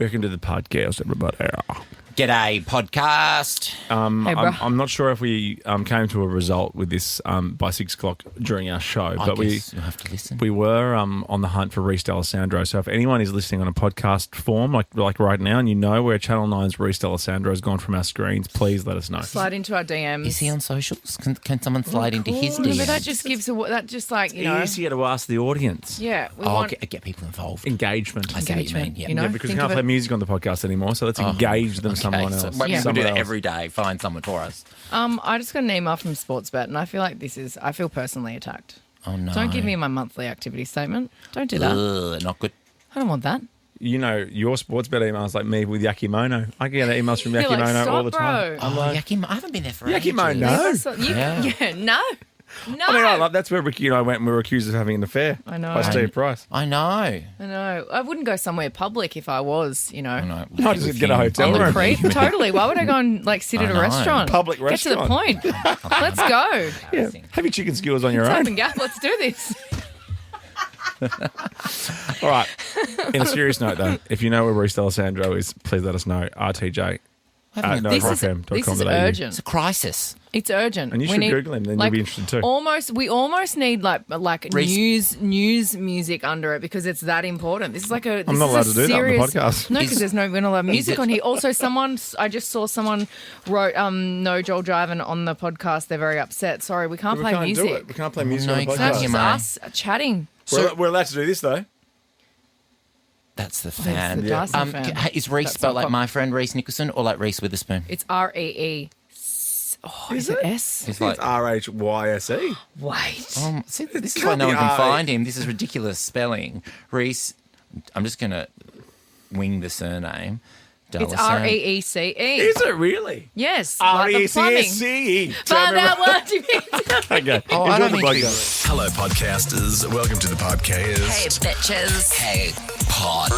Welcome to the podcast, everybody. G'day, podcast. Hey, bro. I'm not sure if we came to a result with this by 6 o'clock during our show, but You'll have to listen. we were on the hunt for Reece D'Alessandro. So if anyone is listening on a podcast form, like right now, and you know where Channel 9's Reece D'Alessandro has gone from our screens, please let us know. Slide into our DMs. Is he on socials? Can someone slide into his Cool. DMs? But that just gives Easier to ask the audience. Yeah, we Oh, want get people involved. Engagement. I see what you mean, yeah. You know, Yeah, because we think can't of play it. music on the podcast anymore, so let's engage them someone else. Maybe we Yeah. can do Someone that else. every day. Find someone for us. I just got an email from Sportsbet, and I feel like I feel personally attacked. Oh, no. Don't give me my monthly activity statement. Don't do that. Ugh, not good. I don't want that. You know, your sports bet emails like me with Yakimono. I get emails from You're like, Yakimono all "Stop, the time. bro." I'm like, Yakimo, I haven't been there for Yakimo, ages. no. Yeah, no. No. I mean, that's where Ricky and I went and we were accused of having an affair. I know. By Steve Price. I know. I know. I wouldn't go somewhere public if I was, I know. Might just get a hotel on the room. creep. Totally. Why would I go and sit I at a know. restaurant? Public Get to the restaurant. point. Let's go. Yeah. Have your chicken skewers on your Tap own. and gap. Let's do this. All right. In a serious note, though, if you know where Reece D'Alessandro is, please let us know. RTJ. This is urgent. It's a crisis. It's urgent. And you We should need, Google him, then you'll be interested too. We almost need like Reece- news music under it because it's that important. This is like a. I'm not allowed to do that on the podcast. No, because we're not allowed music it- on here. Also, I just saw someone wrote no Joel Driven on the podcast. They're very upset. Sorry, we can't We play can't music. do it. We can't play music No, on the you So can't that's podcast. hear just mine. us chatting. We're allowed to do this, though. That's the fan. the Dyson fan. Is Reece That's spelled not like pop- my friend Reece Nicholson or like Reece Witherspoon? It's REE. Oh, is it S? It's like, It's RHYSE. Wait. see, this is can't why no be one can RE. find him. This is ridiculous spelling. Reece, I'm just going to wing the surname. It's D'Alessandro. REECE. Is it really? Yes. Like the plumbing. RECSE. Find out what you mean. Okay. Oh, I Enjoy don't the mean to be podcast. Hello, podcasters. Welcome to the podcast. Hey, bitches. Hey, pod.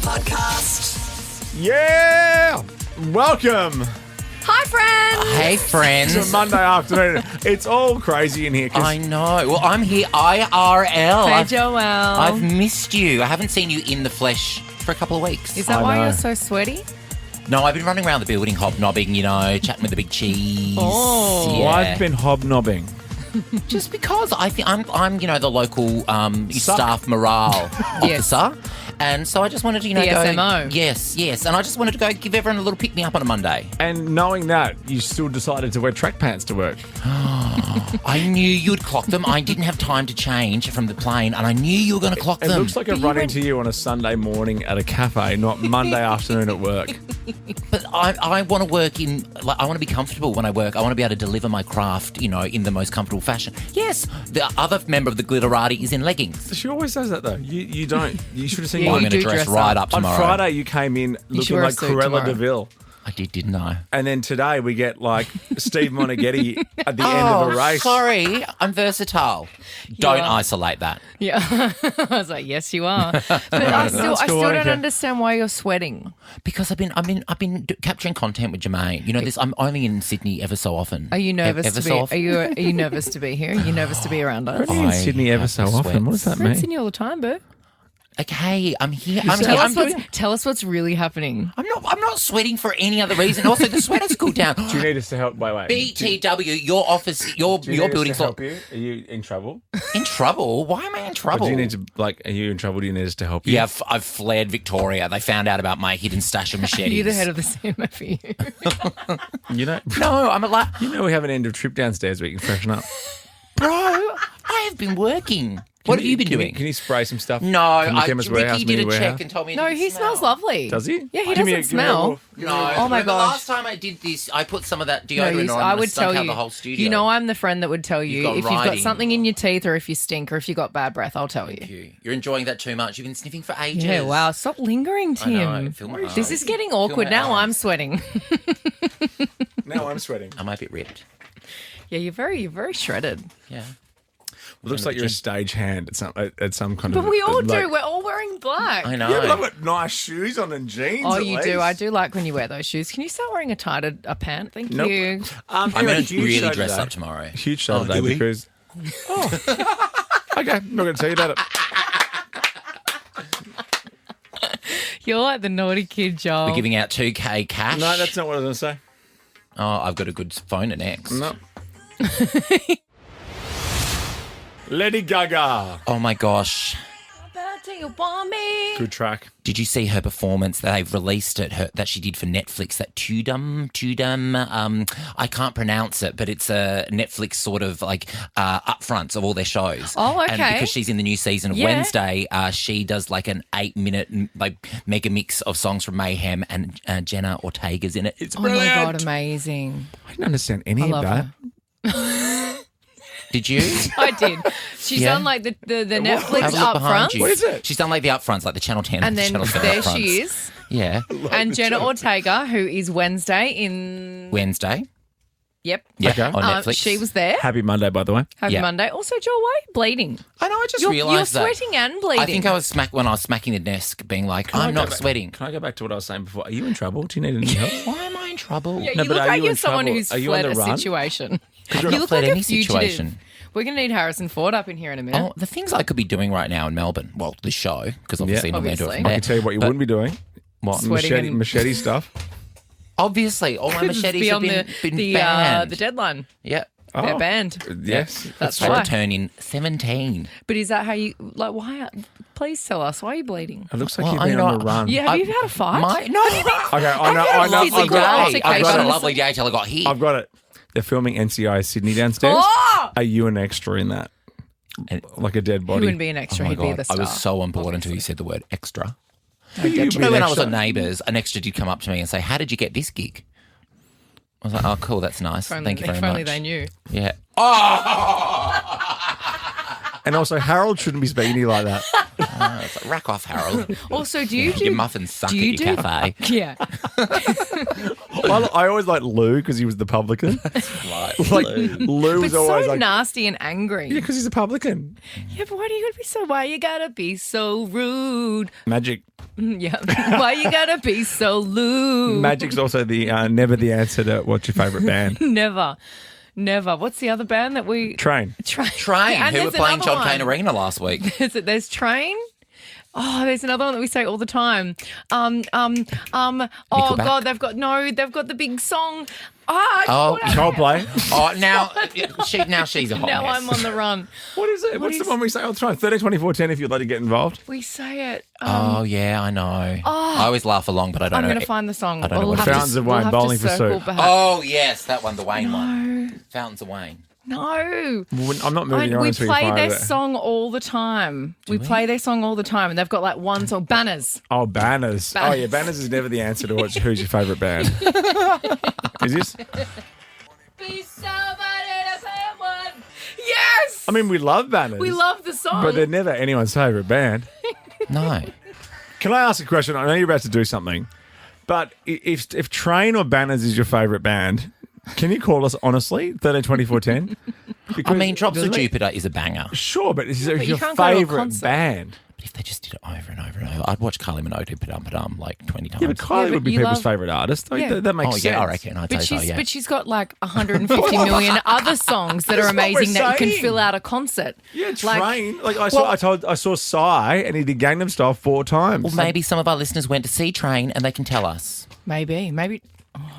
Podcast. Yeah! Welcome Hi, friends. Hey, to friends. Monday afternoon. It's all crazy in here. 'Cause I know. Well, I'm here IRL. Hey, Joelle. I've missed you. I haven't seen you in the flesh for a couple of weeks. Is that I why know. you're so sweaty? No, I've been running around the building hobnobbing, chatting with the big cheese. Oh. Yeah. I've been hobnobbing. Just because I think I'm the local staff morale Yes. officer. And so I just wanted to, The go. SMO. Yes. And I just wanted to go give everyone a little pick me up on a Monday. And knowing that, you still decided to wear track pants to work. I knew you'd clock them. I didn't have time to change from the plane, and I knew you were going to clock It them. looks like I've run into you on a Sunday morning at a cafe, not Monday afternoon at work. But I want to work I want to be comfortable when I work. I want to be able to deliver my craft, in the most comfortable fashion. Yes, the other member of the Glitterati is in leggings. She always does that, though. You don't. You should have seen Yeah, I'm you going to do dress dress right up. up tomorrow. On Friday, you came in should looking wear a like suit Cruella tomorrow. DeVille. I didn't I? And then today we get like Steve Monaghetti at the end of a race. Sorry, I'm versatile. Don't are. isolate that. Yeah. I was like, yes, you are. But I still cool, don't okay. understand why you're sweating. Because I've been capturing content with Jermaine. I'm only in Sydney ever so often. Are you nervous ever to be? so often? Are you nervous to be here? Are you nervous to be around us? We're only in I Sydney ever have so the often. What does that We're in mean? Sydney all the time, boo. Okay, I'm here. Tell us what's really happening. I'm not sweating for any other reason. Also, the sweater's cooled down. Do you need us to help? Wait. BTW, your office, your Do you need us building's to help you? Are you in trouble? in trouble. Why am I in Or trouble? do you need to are you in trouble? Do you need us to help you? Yeah, I've fled Victoria. They found out about my hidden stash of machetes. You're the head of the CMA for you. You know. No, I'm a You know we have an end of trip downstairs where you can freshen up. bro. I have been working. What have you been doing? Can you spray some stuff? No, from the Chemist Warehouse, Ricky did a mini check warehouse? and told me. It No, didn't he smell. smells lovely. Does he? Yeah, he Give me doesn't a smell. whiff. No. Oh my The gosh. last time I did this, I put some of that No, deodorant on. I and would stunk tell out you. the whole studio. You know, I'm the friend that would tell you You've got if you've got writing. something in your teeth, or if you stink, or if you got bad breath. I'll tell you. You're enjoying that too much. You've been sniffing for ages. Yeah, wow. Stop lingering, I know. Tim. Feel my This eyes. is getting Feel awkward. my Now I'm eyes. sweating. Now I'm sweating. I'm a bit ripped. Yeah, you're very shredded. Yeah. It looks like you're a stage hand at some kind of. But we all like- do. We're all wearing black. I know. Yeah, but I've got nice shoes on and jeans. Oh, at you least. do. I do like when you wear those shoes. Can you start wearing a pant? Thank Nope. you. I'm anyway, going to huge really show dress today. up tomorrow. Huge show Oh, today do we? because. Oh. Okay, I'm not going to tell you about it. You're like the naughty kid, Joel. We're giving out 2K cash. No, that's not what I was going to say. Oh, I've got a good phone at next. No. Lady Gaga. Oh, my gosh. Do you want me? Good track. Did you see her performance that they've released that she did for Netflix, that Tudum? I can't pronounce it, but it's a Netflix sort of like upfronts of all their shows. Oh, okay. And because she's in the new season of Wednesday, she does like an 8-minute like mega mix of songs from Mayhem, and Jenna Ortega's in it. It's brilliant. Oh, my God, amazing. I didn't understand any of love that. her. Did you? I did. She's Yeah. on like the Netflix Have a look behind upfront. you. What is it? She's done like the upfronts, like the Channel 10 And then Channel 7 there upfronts. she is. Yeah. And Jenna Ortega, who is Wednesday in... Wednesday. Yep. Yeah, Okay. on Netflix. She was there. Happy Monday, by the way. Happy Yeah. Monday. Also, Joel, why are you bleeding? I know, I just You're realised that. sweating and bleeding. I think I was when I was smacking the desk, being like, I I'm go not back- sweating. Can I go back to what I was saying before? Are you in trouble? Do you need any help? Why am I in trouble? Yeah, No, you but look are like you you're in someone trouble? who's Are you on fled the a run? situation. You're You not look fled like any a fugitive. situation. We're going to need Harrison Ford up in here in a minute. Oh, the things I could be doing right now in Melbourne. Well, the show, because obviously not going to do it Obviously. from I there. can tell you what you wouldn't be doing. What? Sweating Machete, and- machete stuff. Obviously, all my Because it's machetes have beyond been banned. the deadline. Yeah. They're Oh. banned. Yes. That's They why. return in 17. But is that how you like? Why? Please tell us why are you bleeding? It looks like Well, you've I been know- on the run. Yeah, have you had a fight? No. Okay, I know. I've I've had a lovely physical day. altercation. I've got a lovely day till I got here. I've got it. They're filming NCI Sydney downstairs. Oh! Are you an extra in that? And- Like a dead He body? wouldn't be an Oh extra. my He'd be God. the I star. was so on board until you said the word extra. You'd Do you be know an when I was extra. at Neighbours, an extra did come up to me and say, "How did you get this gig?" I was like, "Oh, cool, that's nice. Thank you very if much." only they knew. Yeah. And also, Harold shouldn't be speaking to you like that. It's like, rack off, Harold. Also, do you do Your muffins suck do at you your do- cafe. Yeah. I always liked Lou because he was the publican. Like Lou But was always so like, nasty and angry. yeah, because he's a publican. Yeah, but why do you gotta be so? Why you gotta be so rude? Magic. Yeah. Why you gotta be so lewd? Magic's also the never the answer to what's your favourite band. Never. What's the other band that we Train. Train? Train, And who were there's playing another John one. Cain Arena last week. There's Train. Oh, there's another one that we say all the time. Oh Nickelback? God, they've got the big song. Oh, Coldplay. Oh, now she's a hot Now mess. I'm on the run. What is it? What's the one we say all the time? 13, 24, 10 if you'd like to get involved. We say it. Oh, yeah, I know. I always laugh along, but I don't I'm know. going to find the song. I don't know We'll what have it to- is. Fountains of we'll Wayne, have to Bowling for circle Soup. back. Oh, yes, that one, the Wayne one. Fountains of Wayne. No. I'm not moving on We until you play find their it. song all the time. We play their song all the time, and they've got like one song, Banners. Oh, Banners. Oh, yeah, Banners is never the answer to who's your favourite band. Is this? Be somebody to someone. Yes! I mean, we love Banners. We love the song. But they're never anyone's favourite band. No. Can I ask a question? I know you're about to do something, but if Train or Banners is your favourite band, can you call us honestly, 13, 24, 10? I mean, Drops doesn't of it- Jupiter is a banger. Sure, but it's but you your can't go to a favourite concert. band. But if they just did it over and over and over, I'd watch Kylie Minogue do Padum like 20 times. Yeah, but Kylie but would be you people's love- favourite artist. Like, Yeah. that makes Oh, sense. yeah, I reckon. I'd say so, yeah. But she's got like 150 million other songs that are That's what we're amazing that you can saying. fill out a concert. Yeah, Like- Train. Like I saw Psy and he did Gangnam Style 4 times. Well, maybe some of our listeners went to see Train and they can tell us. Maybe.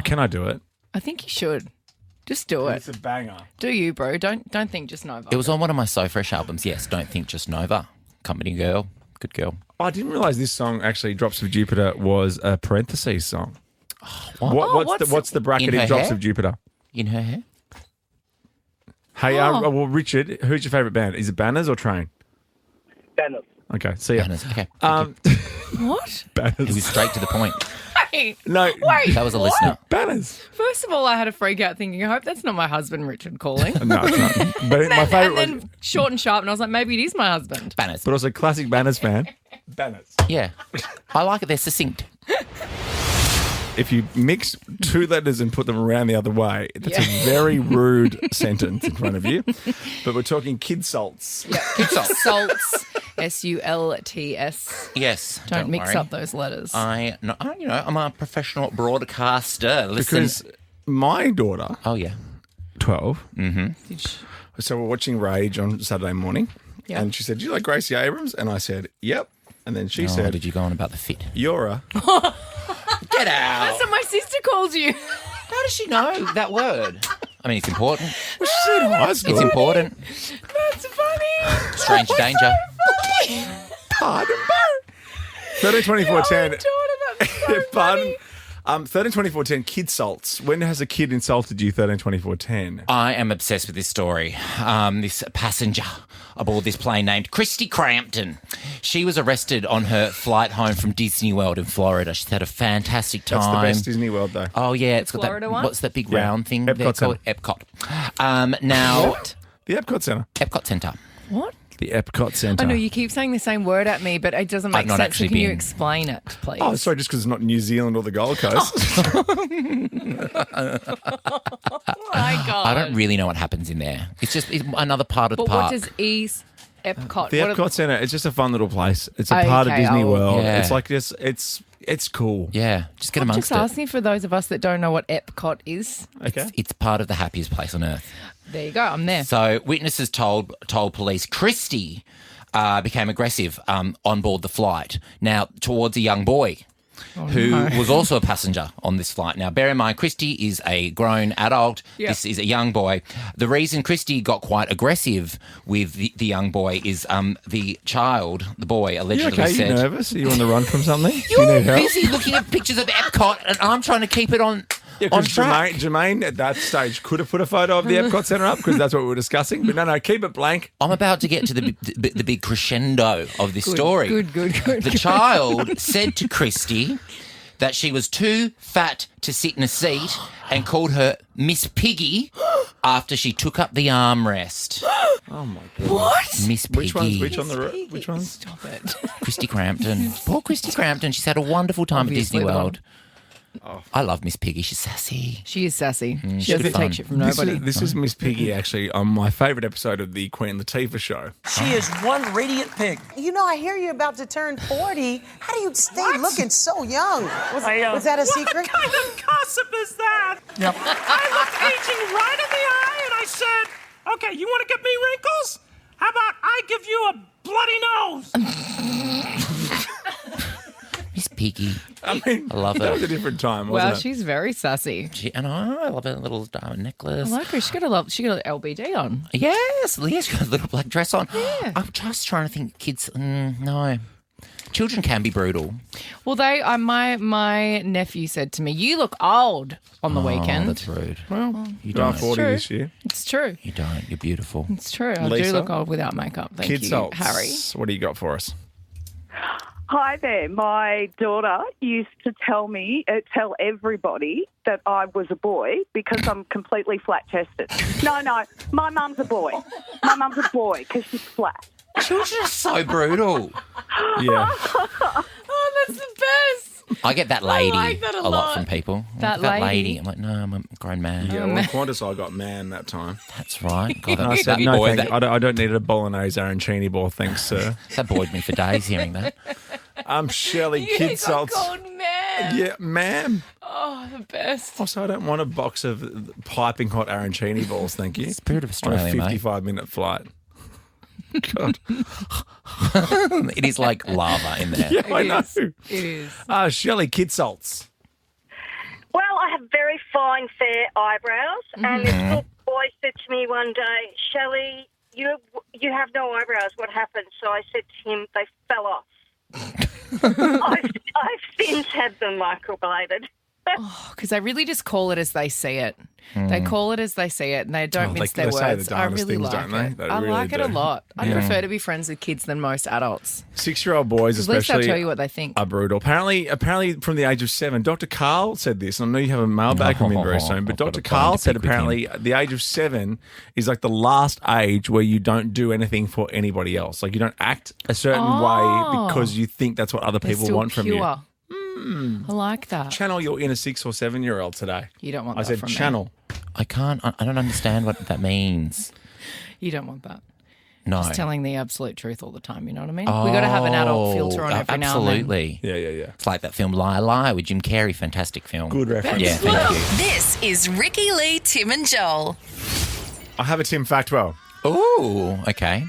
Can I do it? I think you should. Just do it. It's a banger. Do you, bro? Don't think just Nova. It was on one of my So Fresh albums. Yes, Don't Think Just Nova. Company girl. Good girl. I didn't realise this song actually, Drops of Jupiter, was a parentheses song. What? What's the bracket In in her Drops hair? of Jupiter? In her hair? Hey, well, Richard, who's your favourite band? Is it Banners or Train? Banners. Okay, see ya. Banners. Okay. What? It was Banners. straight to the point. No, Wait. That was a listener. Banners. First of all, I had a freak out thinking, I hope that's not my husband, Richard, calling. No, it's not. But my And favourite was, then short and sharp, and I was like, maybe it is my husband. Banners. but also classic Banners fan. Banners. Yeah. I like it. They're succinct. If you mix two letters and put them around the other way, that's a very rude sentence in front of you. But we're talking kid salts. Salts. SULTS. Yes. Don't mix worry. up those letters. I'm a professional broadcaster. Listen. Because my daughter, Oh, yeah. 12, Did you- so we're watching Rage on Saturday morning. Yeah. And she said, do you like Gracie Abrams? And I said, yep. And then she Oh, said, did you go on about the fit? you're a... Get out. That's what my sister calls you. How does she know that word? I mean, it's important. Well, she's in high school. It's important. That's funny. Stranger danger. Pardon, 13, 24, 10. Pardon. 13, 24, 10, kid salts. When has a kid insulted you, 13, 24, 10? I am obsessed with this story. This passenger aboard this plane named Christy Crampton. She was arrested on her flight home from Disney World in Florida. She's had a fantastic time. That's the best Disney World, though. Oh, yeah. It's got Florida that. one? What's that big Yeah. round thing? Epcot there called? Epcot. Now, The Epcot Centre. Epcot Centre. What? The Epcot Centre. I know you keep saying the same word at me, but it doesn't I've make not sense. actually Can you been. explain it, please? Oh, sorry, just because it's not New Zealand or the Gold Coast. Oh my God. I don't really know what happens in there. It's just another part of But the park. what does Epcot? The what Epcot Centre, it's just a fun little place. It's a part of Okay, Disney I'll- World. Yeah. It's like just, it's cool. Yeah, just get I'm amongst just it. asking for those of us that don't know what Epcot is. Okay. It's part of the happiest place on earth. There you go. I'm there. So witnesses told police Christy became aggressive on board the flight. Now towards a young boy who was also a passenger on this flight. Now bear in mind, Christy is a grown adult. Yep. This is a young boy. The reason Christy got quite aggressive with the young boy is the boy, allegedly You okay? said, You nervous? Are you on the run from something? Do you "You're need help? busy looking at pictures of Epcot, and I'm trying to keep it on." Yeah, on because track. Jermaine at that stage could have put a photo of the Epcot Centre up because that's what we were discussing. But no, keep it blank. I'm about to get to the big crescendo of this story. Good. The child said to Christy that she was too fat to sit in a seat and called her Miss Piggy after she took up the armrest. Oh my god! What? Miss Piggy. Which ones? Which on the road? Which ones? Stop it. Christy Crampton. Poor Christy Crampton. She's had a wonderful time at Obviously Disney the one. World. I love Miss Piggy. She's sassy. She is sassy. She she's doesn't fun. take shit from nobody. This is Miss Piggy actually on my favourite episode of the Queen Latifah show. She is one radiant pig. You know, I hear you're about to turn 40. How do you stay looking so young? Was that a secret? What kind of gossip is that? Yep. I looked aging right in the eye and I said, okay, you want to give me wrinkles? How about I give you a bloody nose? Miss Piggy. I mean, I love that her. was a different time, Wow, wasn't it? she's very sassy. And I love her little diamond necklace. I like her. She got an LBD on. Yes, Leah's got a little black dress on. Yeah. I'm just trying to think, kids. No, children can be brutal. Well, my nephew said to me, "You look old on the Oh, weekend." that's rude. Well, You you are don't. 40 True. this year. It's true. You don't. You're beautiful. It's true. I Lisa? do look old without makeup. Thank Kid you, salts. Harry. What do you got for us? Hi there. My daughter used to tell everybody that I was a boy because I'm completely flat-chested. No, my mum's a boy. My mum's a boy because she's flat. Children are so brutal. Yeah. Oh, that's the best. I get that lady like that a lot lot. from people. That That lady. I'm like, no, I'm a grown man. Yeah, well, in Qantas I got man that time. That's right. God, And I that, said, that no, boy, thank you. I don't need a bolognese arancini ball, thanks, sir. that bored me for days hearing that. I'm Shelley, You kid got salts. called man. Yeah, ma'am. Oh, the best. Also, I don't want a box of piping hot arancini balls, thank you. Spirit of On a Australia, mate. 55-minute flight. God. It is like lava in there. Yeah, I know. It is. Shelley, kid salts. Well, I have very fine, fair eyebrows, and this little boy said to me one day, Shelley, you have no eyebrows. What happened? So I said to him, they fell off. I've since had them microbladed. Because they really just call it as they see it. They call it as they see it, and they don't mince their they say the words. I darndest really things, like don't they? it. They I really like it a do. lot. I Yeah. prefer to be friends with kids than most adults. 6-year-old boys, At least they'll especially, tell you what they think. are brutal. Apparently, from the age of 7, Dr. Carl said this. I know you have a mailbag from him very soon, but I've got Dr. a bone Carl to said pick with him. apparently the age of 7 is like the last age where you don't do anything for anybody else. Like you don't act a certain way because you think that's what other They're people still want from pure. you. I like that. Channel your inner 6 or 7-year-old today. You don't want I that said from me. channel. I can't. I don't understand what that means. You don't want that. No. Just telling the absolute truth all the time. You know what I mean? We got to have an adult filter on every now and then. Absolutely. Yeah. It's like that film Lie Lie with Jim Carrey. Fantastic film. Good reference. Yeah, thank you. This is Ricky Lee, Tim and Joel. I have a Tim Factwell. Ooh, okay.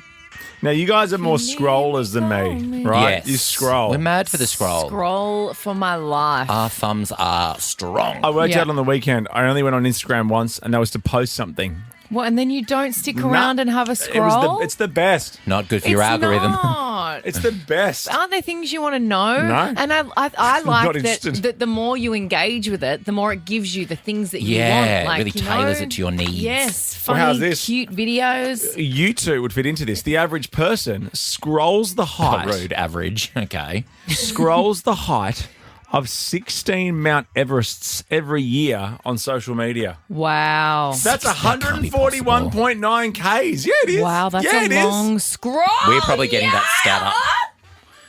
Now, you guys are more scrollers than me, right? Yes. You scroll. We're mad for the scroll. Scroll for my life. Our thumbs are strong. I worked out on the weekend. I only went on Instagram once, and that was to post something. What? And then you don't stick around and have a scroll? It's the best. Not good for your algorithm. Not. It's the best. Aren't there things you want to know? No. And I Not like interested. that the more you engage with it, the more it gives you the things that you want. Yeah, Like, really you tailors know? it to your needs. Yes, Well, funny, how's this? cute videos. You two would fit into this. The average person scrolls the height. Rude average. Okay. Scrolls the height of 16 Mount Everests every year on social media. Wow. That's 141.9 Ks. Yeah, it is. Wow, that's yeah, a it is. long scroll. We're probably getting that stat up.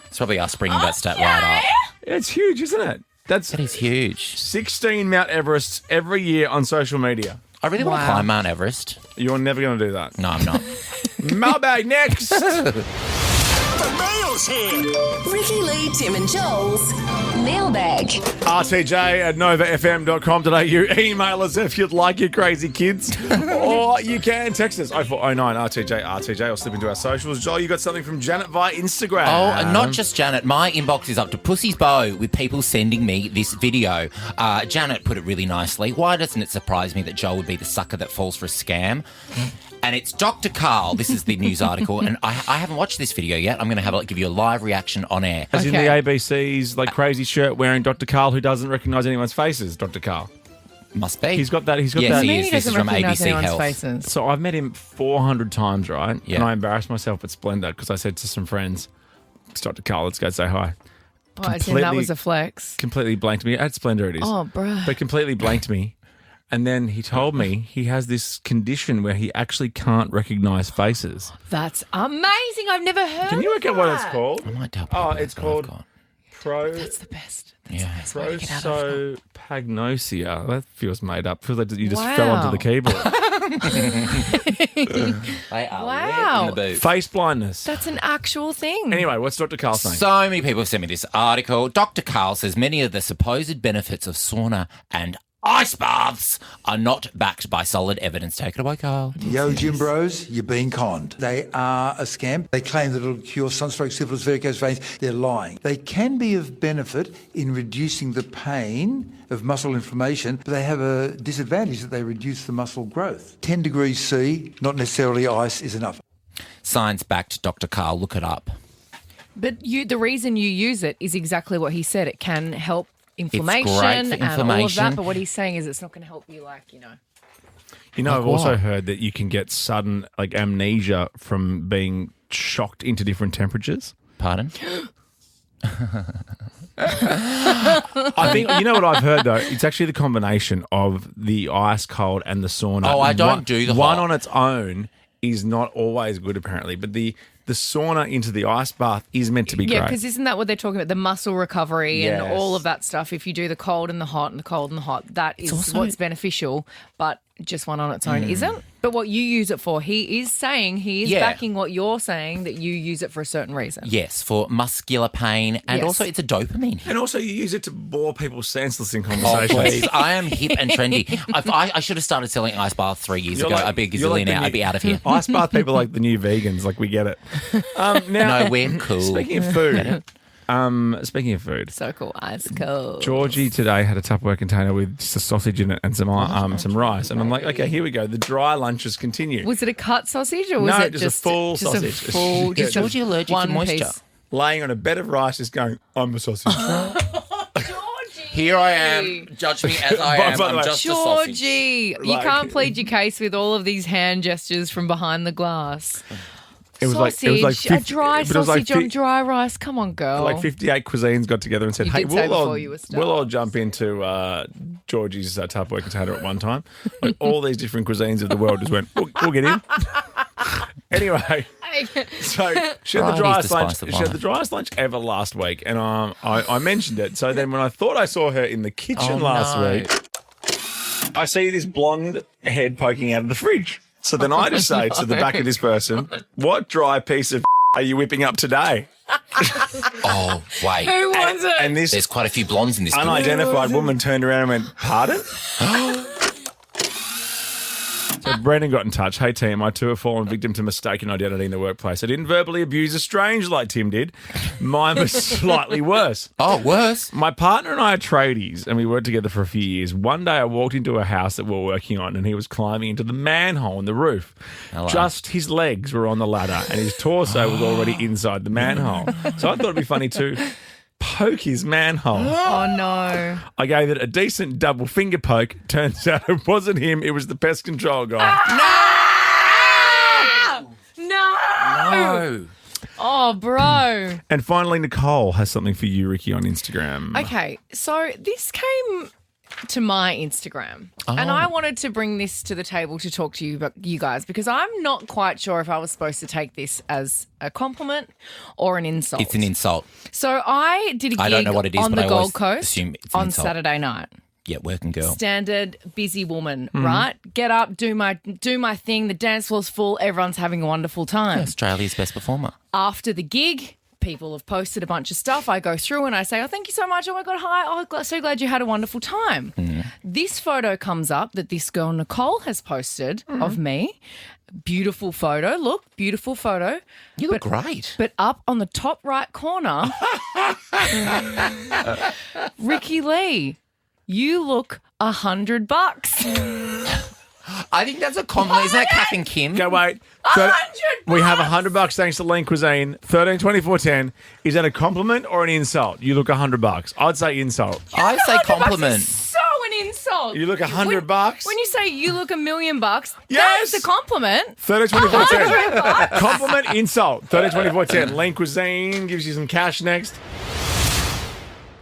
It's probably us bringing that stat right up. It's huge, isn't it? That is huge. 16 Mount Everests every year on social media. I really want to climb Mount Everest. You're never going to do that. No, I'm not. Mailbag next. The mail's here. Ricky Lee, Tim and Joel's mailbag. RTJ at novafm.com.au. Email us if you'd like, you crazy kids. Or you can text us 0409 RTJ or slip into our socials. Joel, you got something from Janet via Instagram. Oh, and not just Janet. My inbox is up to Pussy's Bow with people sending me this video. Janet put it really nicely. Why doesn't it surprise me that Joel would be the sucker that falls for a scam? And it's Dr. Carl. This is the news article, and I haven't watched this video yet. I'm going to give you a live reaction on air. As in the ABC's crazy shirt wearing Dr. Carl who doesn't recognise anyone's faces, Dr. Carl. Must be. He's got that. He's got yes, that. he is. This is from ABC Health. Faces. So I've met him 400 times, right? Yeah. And I embarrassed myself at Splendor because I said to some friends, it's Dr. Carl, let's go say hi. Oh, I assume that was a flex. Completely blanked me. At Splendor it is. Oh, bruh. But completely blanked me. And then he told me he has this condition where he actually can't recognise faces. That's amazing. I've never heard Can you work out what it's called? I might tell Oh, it's called That's the best. That's the best way to get out of prosopagnosia. That feels made up. Feels like you just fell onto the keyboard. They are Wow. in the boot. Face blindness. That's an actual thing. Anyway, what's Dr. Carl saying? So many people have sent me this article. Dr. Carl says many of the supposed benefits of sauna and ice baths are not backed by solid evidence. Take it away, Carl. Yo, gym bros, you're being conned. They are a scam. They claim that it'll cure sunstroke, syphilis, varicose veins. They're lying. They can be of benefit in reducing the pain of muscle inflammation, but they have a disadvantage that they reduce the muscle growth. 10 degrees C, not necessarily ice, is enough. Science-backed Dr. Carl, look it up. But the reason you use it is exactly what he said. It can help inflammation, great for and all of inflammation. that. But what he's saying is it's not going to help you, I've also heard that you can get sudden amnesia from being shocked into different temperatures. Pardon? I think, you know what I've heard, though? It's actually the combination of the ice cold and the sauna. Oh, I don't do the one hot. on its own is not always good, apparently, but the sauna into the ice bath is meant to be Yeah, great. because isn't that what they're talking about? The muscle recovery and Yes. all of that stuff. If you do the cold and the hot and the cold and the hot, that is also- what's beneficial. But just one on its own isn't. But what you use it for, he is saying, he is Yeah. backing what you're saying, that you use it for a certain reason. Yes, for muscular pain, and Yes. also it's a dopamine hit. And also you use it to bore people senseless in Oh, conversations. please. I am hip and trendy. I should have started selling ice baths 3 years ago. I'd be a gazillionaire. I'd be out of here. Ice bath people like the new vegans. We get it. Now, No, we're cool. Speaking of food, So cool. Ice cold. Georgie today had a Tupperware container with just a sausage in it and some rice, and I'm like, okay, here we go. The dry lunches continue. Was it a cut sausage or was No, it just a full sausage. A full, Is just Georgie a allergic to one moisture? piece? Laying on a bed of rice, just going, I'm a sausage. Here I am. Judge me as I am. By the I'm way, just a sausage. Georgie, you can't plead your case with all of these hand gestures from behind the glass. It was sausage, like 50, a dry but it was like sausage on dry rice. Come on, girl. 58 cuisines got together and said, You hey, did say we'll before you were all jump into Georgie's Tupperware container at one time. All these different cuisines of the world just went, we'll get in. Anyway, so she had the driest lunch. She had the driest lunch ever last week, and I mentioned it. So then, when I thought I saw her in the kitchen last week, I see this blonde head poking out of the fridge. So then I just say to the back of this person, "What dry piece of are you whipping up today?" Oh, wait. Who was it? And this There's quite a few blondes in this group. unidentified woman turned around and went, "Pardon?" So Brendan got in touch. Hey, team, I too have fallen victim to mistaken identity in the workplace. I didn't verbally abuse a stranger like Tim did. Mine was slightly worse. Oh, worse? My partner and I are tradies, and we worked together for a few years. One day I walked into a house that we were working on, and he was climbing into the manhole in the roof. Hello. Just his legs were on the ladder, and his torso was already inside the manhole. So I thought it'd be funny to poke his manhole. Oh, no. I gave it a decent double finger poke. Turns out it wasn't him. It was the pest control guy. No. Oh, bro. And finally, Nicole has something for you, Ricky, on Instagram. Okay, so this came to my Instagram, and I wanted to bring this to the table to talk to you guys, because I'm not quite sure if I was supposed to take this as a compliment or an insult. It's an insult. So I did a gig I don't know what it is, on but the I always Gold Coast assume it's an on insult. Saturday night. Yeah, working girl. Standard busy woman, right? Get up, do my thing. The dance floor's full. Everyone's having a wonderful time. Australia's best performer. After the gig, people have posted a bunch of stuff. I go through and I say, oh, thank you so much. Oh, my God, hi. Oh, so glad you had a wonderful time. This photo comes up that this girl, Nicole, has posted of me. Beautiful photo. Look, beautiful photo. You look great. But up on the top right corner, Ricky Lee, you look $100. I think that's a compliment. Isn't that Kath and Kim? Go wait. $100. We have $100 thanks to Lean Cuisine. 13-24-10. Is that a compliment or an insult? You look $100. I'd say insult. I say compliment. So an insult. You look $100. When you say you look $1 million, Yes! that's a compliment. 13-24-10. Compliment, insult. 13-24-10. Lean Cuisine gives you some cash next.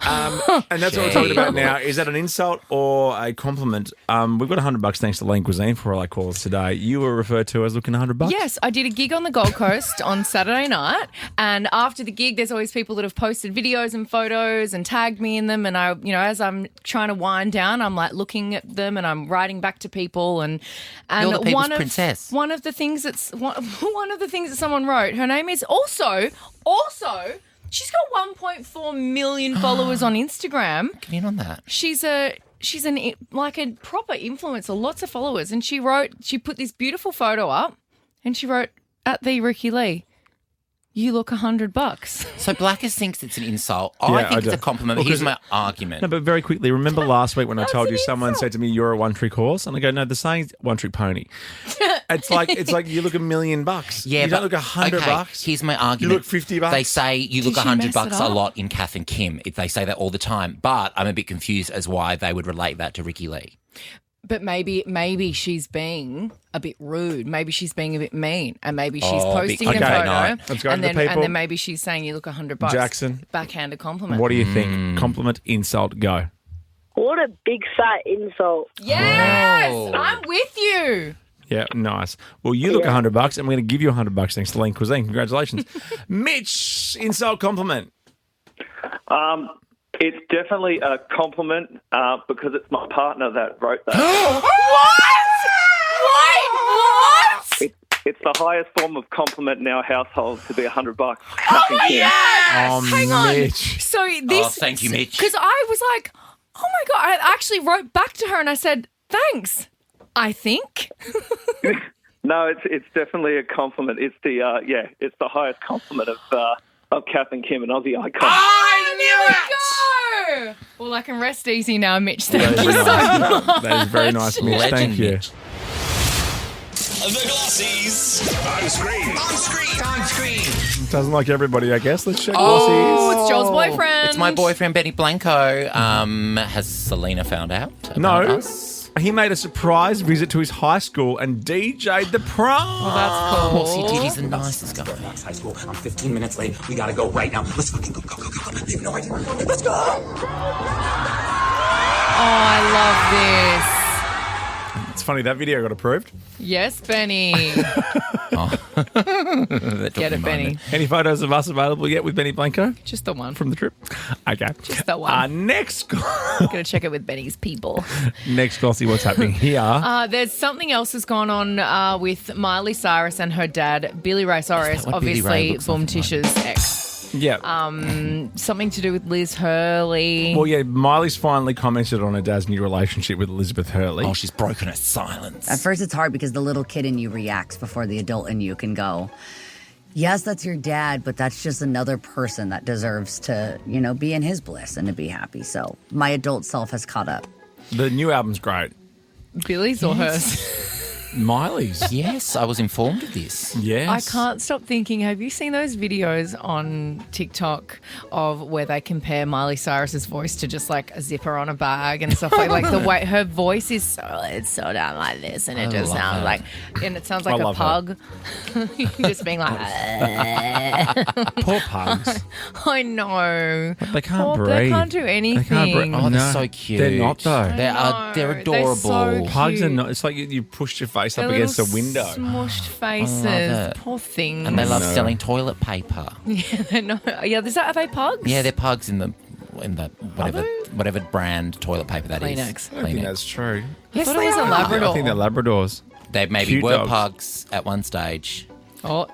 And that's what we're talking about now. Is that an insult or a compliment? We've got $100 thanks to Lean Cuisine for all our calls today. You were referred to as looking $100. Yes, I did a gig on the Gold Coast on Saturday night, and after the gig, there's always people that have posted videos and photos and tagged me in them. And I, as I'm trying to wind down, I'm like looking at them and I'm writing back to people. And You're the people's princess. One of the things that someone wrote. Her name is also. She's got 1.4 million followers on Instagram. Get in on that. She's a proper influencer, lots of followers. And she put this beautiful photo up and she wrote, at the Ricky Lee, you look $100. So Blackers thinks it's an insult. Yeah, I think I it's do. a compliment. Well, Here's my argument. No, but very quickly, remember last week when I told you someone said to me, you're a one-trick horse? And I go, no, the saying's one-trick pony. It's like you look $1 million. Yeah, you don't look $100. Okay, here's my argument. You look $50. They say you look Did she mess $100 it a up? lot in Kath and Kim. They say that all the time. But I'm a bit confused as why they would relate that to Ricky Lee. But maybe she's being a bit rude. Maybe she's being a bit mean, and maybe she's posting a okay, photo, let's go and to the people. then maybe she's saying you look $100. Jackson. Backhanded compliment. What do you think? Compliment, insult, go. What a big fat insult. Yes, Oh. I'm with you. Yeah, nice. Well, you look $100, and we're going to give you $100 thanks to Lean Cuisine. Congratulations. Mitch, insult, compliment. It's definitely a compliment because it's my partner that wrote that. What? It's the highest form of compliment in our household to be $100. Oh, yes! Hang on. Mitch. So this. Oh, thank you, Mitch. Because I was like, oh my God. I actually wrote back to her and I said, thanks, I think. No, it's definitely a compliment. It's it's the highest compliment of Kath and Kim, an Aussie icon. I knew it! Go! Well, I can rest easy now, Mitch. Thank you so much. That is very nice, Mitch. Legend, Thank you. Mitch. The Glossies. On screen. Doesn't like everybody, I guess. Let's check Oh, Glossies. it's Joel's boyfriend. It's my boyfriend, Benny Blanco. Has Selena found out about No. us? He made a surprise visit to his high school and DJ'd the prom. Well, that's Of cool. course he did. He's the nicest guy. Fairfax High School. I'm 15 minutes late. We gotta go right now. Let's fucking go. They have no idea. Let's go. Oh, I love It's funny, that video got approved. this. Yes, Benny. That Get it, Benny. Any photos of us available yet with Benny Blanco Just the one. from the trip? Okay. Just the one. Next Gonna check it with Benny's people. Glossy, what's happening here? There's something else that's gone on with Miley Cyrus and her dad, Billy Ray Cyrus, what Billy Ray obviously looks like Boom Tish's ex. Yeah. Something to do with Liz Hurley. Well, yeah, Miley's finally commented on her dad's new relationship with Elizabeth Hurley. Oh, she's broken her silence. At first, it's hard because the little kid in you reacts before the adult in you can go, yes, that's your dad, but that's just another person that deserves to, be in his bliss and to be happy. So my adult self has caught up. The new album's great. Billy's or hers? Miley's. Yes, I was informed of this. Yes. I can't stop thinking, have you seen those videos on TikTok of where they compare Miley Cyrus's voice to just like a zipper on a bag and stuff like the way her voice is it's so down like this and it just sounds like, and it sounds like a pug. Just being like, poor pugs. I know. But they can't breathe. They can't do anything. They can't breathe. Oh, they're so cute. They're not though. They're adorable. They're so Pugs are cute. not. It's like you pushed your face Their up against a little window. Smushed faces. it. Poor things. And they love selling toilet paper. Yeah, they know. Yeah, are they pugs? Yeah, they're pugs in the whatever brand toilet paper that is. Kleenex. I don't think that's true. Yes, they are. Labrador. I think they're Labradors. They maybe Cute were dogs. pugs at one stage. Oh,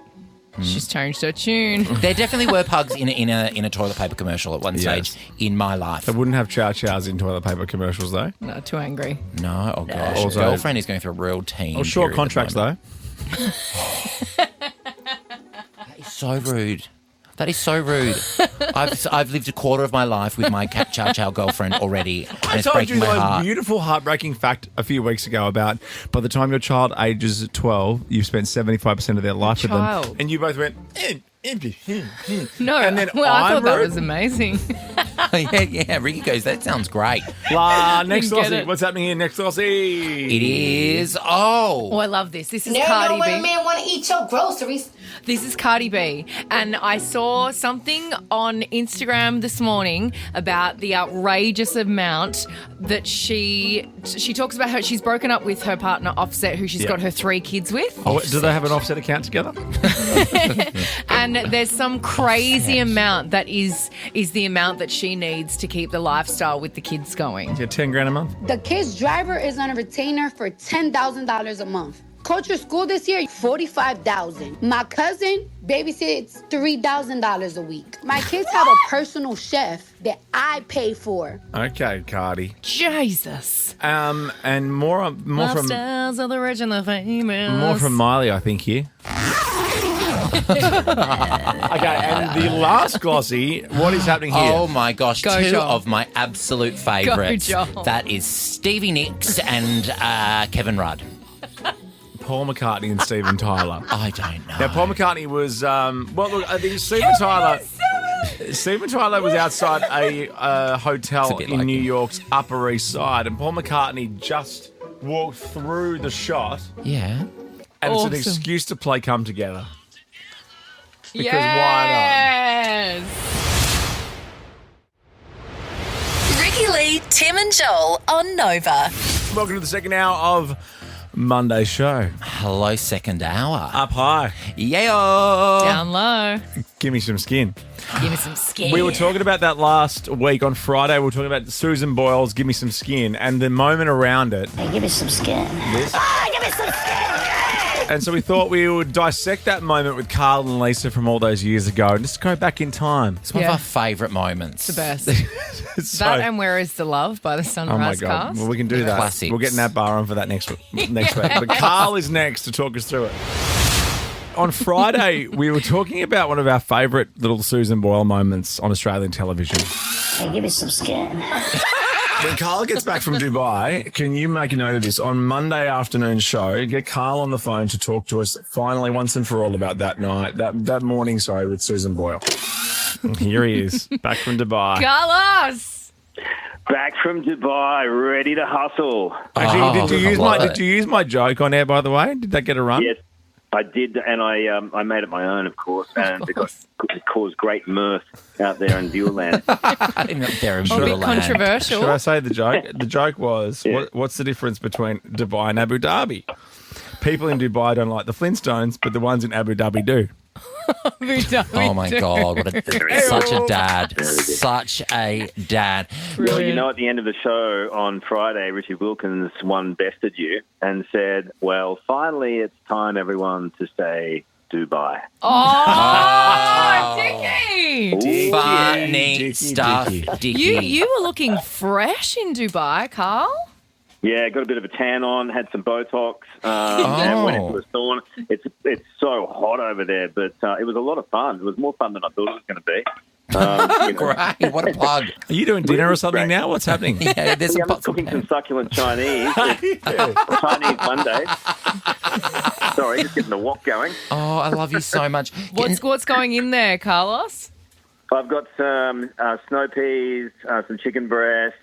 she's changed her tune. There definitely were pugs in a toilet paper commercial at one stage in my life. They wouldn't have chow chows in toilet paper commercials though. No, too angry. No, oh gosh. Also- Girlfriend is going through a real teen. Or short period at the contracts moment. though. That is so rude. That is so rude. I've lived a quarter of my life with my cat chow chow girlfriend already, and I it's told breaking you my the heart. beautiful, heartbreaking fact a few weeks ago about by the time your child ages 12, you've spent 75% of their life with them. Child. And you both went, No, And then well, I I'm thought that rude. was amazing. yeah. Ricky goes, that sounds great. Next Didn't get Aussie. it. What's happening here next Aussie? It is. Oh, I love this. This is Cardi B. man want to eat your groceries. This is Cardi B, and I saw something on Instagram this morning about the outrageous amount that she talks about. She's broken up with her partner Offset, who she's got her 3 kids with. Oh, do they have an Offset account together? And there's some crazy amount that is the amount that she needs to keep the lifestyle with the kids going. Yeah, 10 grand a month. The kid's driver is on a retainer for $10,000 a month. Culture school this year, $45,000. My cousin babysits $3,000 a week. My kids have a personal chef that I pay for. Okay, Cardi. Jesus. And more from Lifestyles of the rich and the famous. more from Miley, I think here. Okay, and the last glossy, what is happening here? Oh my gosh, Go, 2 Joel. of my absolute favourites. Go, Joel. That is Stevie Nicks and Kevin Rudd. Paul McCartney and Steven Tyler. I don't know. Now, Paul McCartney was, look, I think Steven Tyler was outside a hotel bit in like New him. York's Upper East Side, and Paul McCartney just walked through the shot, Yeah. and Awesome. it's an excuse to play Come Together. Because Yes. Ricky Lee, Tim and Joel on Nova. why not? Welcome to the second hour of Monday's show. Hello, second hour. Up high. Yeah. Down low. Give me some skin. Give me some skin. We were talking about that last week on Friday. We were talking about Susan Boyle's Give Me Some Skin and the moment around it. Hey, give me some skin. This. Give me some skin. And so we thought we would dissect that moment with Carl and Lisa from all those years ago and just go back in time. It's one of our favourite moments. the best. So- That and Where Is the Love by the oh my Sunrise God. Cast. Well, we can do that. Classics. We're getting that bar on for that next week. But Carl is next to talk us through it. On Friday, we were talking about one of our favourite little Susan Boyle moments on Australian television. Hey, give me some skin. When Carl gets back from Dubai, can you make a note of this? On Monday afternoon show, get Carl on the phone to talk to us finally once and for all about that night, that morning, with Susan Boyle. And here he is, back from Dubai. Carlos! Back from Dubai, ready to hustle. Actually, did you love it. use my joke on air, by the way? Did that get a run? Yes, I did, and I made it my own, of course, and it caused great mirth out there in Viewland. They're in A bit Sugarland. controversial. Should I say the joke? The joke was, what's the difference between Dubai and Abu Dhabi? People in Dubai don't like the Flintstones, but the ones in Abu Dhabi do. Oh my God, such a dad. Such a dad. Well, you know, at the end of the show on Friday, Richie Wilkins one bested you and said, well, finally it's time, everyone, to say Dubai. Oh, Dickie! Funny stuff, Dickie. You were looking fresh in Dubai, Carl. Yeah, got a bit of a tan on, had some Botox, and went into a sauna. It's so hot over there, but it was a lot of fun. It was more fun than I thought it was going to be. Great, what a plug. Are you doing dinner or something now? What's happening? Yeah, there's I'm cooking some succulent Chinese. Chinese Monday. Sorry, just getting the wok going. Oh, I love you so much. What's going in there, Carlos? I've got some snow peas, some chicken breast,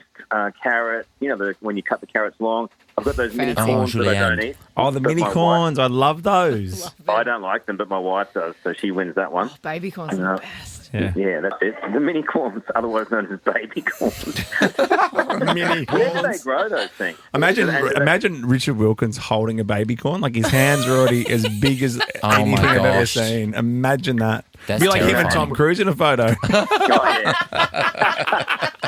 carrot. You know, when you cut the carrots long. I've got those mini corns that I don't eat. Oh, the mini corns. I love those. I don't like them, but my wife does, so she wins that one. Oh, baby corns are the best. Yeah, that's it. The mini corns, otherwise known as baby corns. Mini Where do they grow those things? Imagine Richard Wilkins holding a baby corn. Like his hands are already as big as anything I've ever seen. Imagine that. That's be like terrifying. him and Tom Cruise in a photo.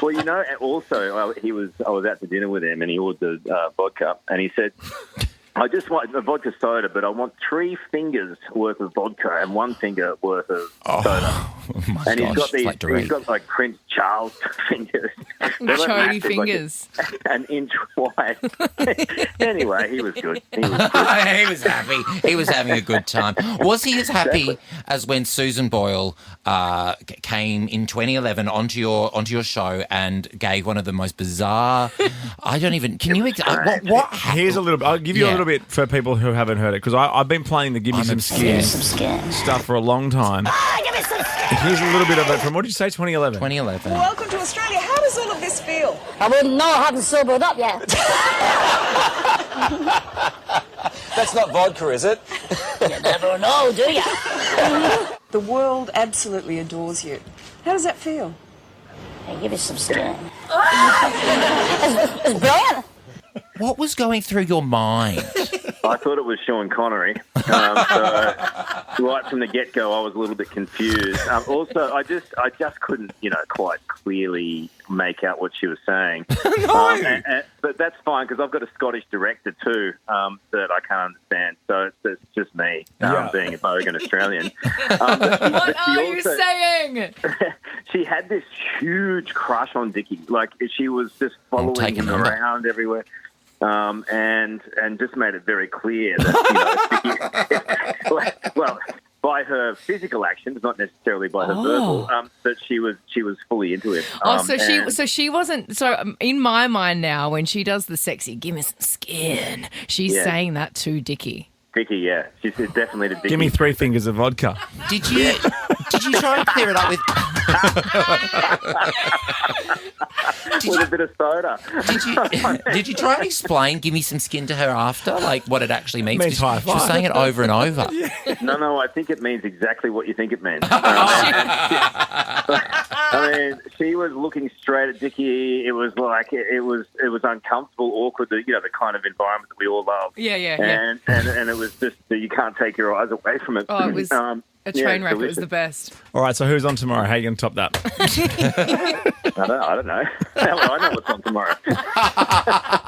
Well, you know, also, I was out to dinner with him and he ordered vodka and he said, I just want a vodka soda, but I want 3 fingers worth of vodka and 1 finger worth of soda. Oh and gosh, he's got like Prince Charles fingers. Chody fingers. Like an inch wide. Anyway, he was good. He was happy. He was having a good time. Was he as happy as when Susan Boyle came in 2011 onto your show and gave one of the most bizarre? I don't even. Can you? What? Here's a little bit. I'll give you a little bit for people who haven't heard it because I've been playing the Give Me Some Skin stuff for a long time. Give me some skin. Here's a little bit of it from, what did you say, 2011? 2011. Welcome to Australia. How does all of this feel? I wouldn't know. I haven't sobered up yet. That's not vodka, is it? You never know, do you? The world absolutely adores you. How does that feel? Hey, give me some skin. It's brilliant. What was going through your mind? I thought it was Sean Connery. So right from the get-go, I was a little bit confused. Also, I just couldn't, quite clearly make out what she was saying. But that's fine because I've got a Scottish director too that I can't understand. So it's just me being a bogan Australian. What are you saying? She had this huge crush on Dickie. Like she was just following him around everywhere. And just made it very clear that well, by her physical actions, not necessarily by her verbal, that she was fully into it. So she wasn't. So in my mind now, when she does the sexy, give me some skin, she's saying that to Dickie. Dickie, yeah, she said definitely to Dickie. Give me 3 fingers of vodka. Did you try and clear it up with? With a bit of soda. Did you try and explain "give me some skin" to her after, like what it actually means? Means high She was five. saying it over and over. No, I think it means exactly what you think it means. I mean, she was looking straight at Dickie. It was like it was uncomfortable, awkward. The kind of environment that we all love. And it was just you can't take your eyes away from it. Oh, it was a train wreck. It was the best. All right, so who's on tomorrow? How are you going to top that? I don't know. Now I know what's on tomorrow.